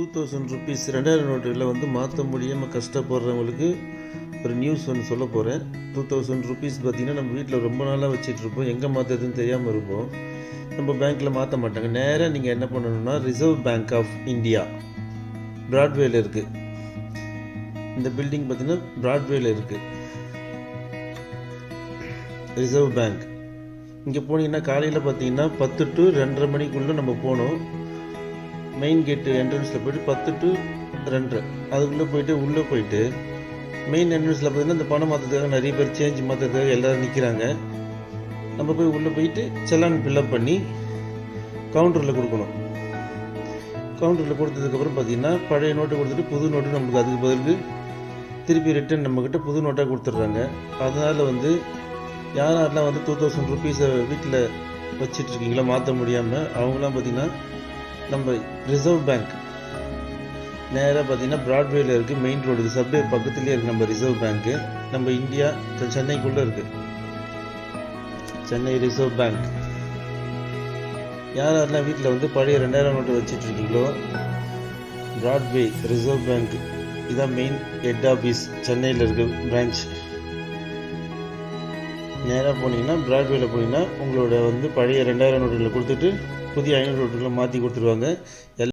₹2000 2000 நோட்டுகளை வந்து மாற்ற முடியாமல் கஷ்டப்படுறவங்களுக்கு ஒரு நியூஸ் ஒன்று சொல்ல போகிறேன். ₹2000 பார்த்திங்கன்னா நம்ம வீட்டில் ரொம்ப நாளாக வச்சிட்ருப்போம், எங்கே மாற்றுறதுன்னு தெரியாமல் இருப்போம். நம்ம பேங்க்கில் மாற்ற மாட்டாங்க. நேராக நீங்கள் என்ன பண்ணணும்னா, ரிசர்வ் பேங்க் ஆஃப் இந்தியா பிராட்வேயில் இருக்குது. இந்த பில்டிங் பார்த்திங்கன்னா பிராட்வேயில் இருக்குது ரிசர்வ் பேங்க். இங்கே போனீங்கன்னா காலையில் பார்த்தீங்கன்னா 10 to 2:30 மணிக்குள்ளே நம்ம போகணும். மெயின் கேட்டு என்ட்ரன்ஸில் போய்ட்டு 10 to 2:30 அதுக்குள்ளே போயிட்டு உள்ளே போயிட்டு மெயின் என்ட்ரன்ஸில் பார்த்தீங்கன்னா இந்த பணம் மாற்றுறதுக்காக நிறைய பேர் சேஞ்ச் மாற்றுறதுக்காக எல்லோரும் நிற்கிறாங்க. நம்ம போய் உள்ளே போயிட்டு செலான் ஃபில்அப் பண்ணி கவுண்டரில் கொடுக்கணும். கவுண்டரில் கொடுத்ததுக்கப்புறம் பார்த்தீங்கன்னா பழைய நோட்டு கொடுத்துட்டு புது நோட்டு நம்மளுக்கு அதுக்கு பதிலுக்கு திருப்பி ரிட்டன் நம்மக்கிட்ட புது நோட்டாக கொடுத்துட்றாங்க. அதனால் வந்து யாரெல்லாம் வந்து ₹2000 வீட்டில் வச்சிட்ருக்கீங்களா மாற்ற முடியாமல், அவங்களாம் பார்த்திங்கன்னா நம்ம ரிசர்வ் பேங்க் நேராக பார்த்திங்கன்னா பிராட்வேயில் இருக்குது, மெயின் ரோடு சப்வே பக்கத்துலேயே இருக்குது நம்ம ரிசர்வ் பேங்க்கு. நம்ம இந்தியா சென்னைக்குள்ளே இருக்குது சென்னை ரிசர்வ் பேங்க். யாரெல்லாம் வீட்டில் வந்து பழைய 2000 நோட்டு வச்சிட்ருக்கீங்களோ, பிராட்வே ரிசர்வ் பேங்க் இதான் மெயின் ஹெட் ஆஃபீஸ், சென்னையில் இருக்க பிரான்ச். நேராக போனீங்கன்னா பிராட்வேயில் போனீங்கன்னா உங்களோட வந்து பழைய 2000 நோட்டுகளை கொடுத்துட்டு புதிய 500 நோட்டுகளை மாற்றி கொடுத்துருவாங்க.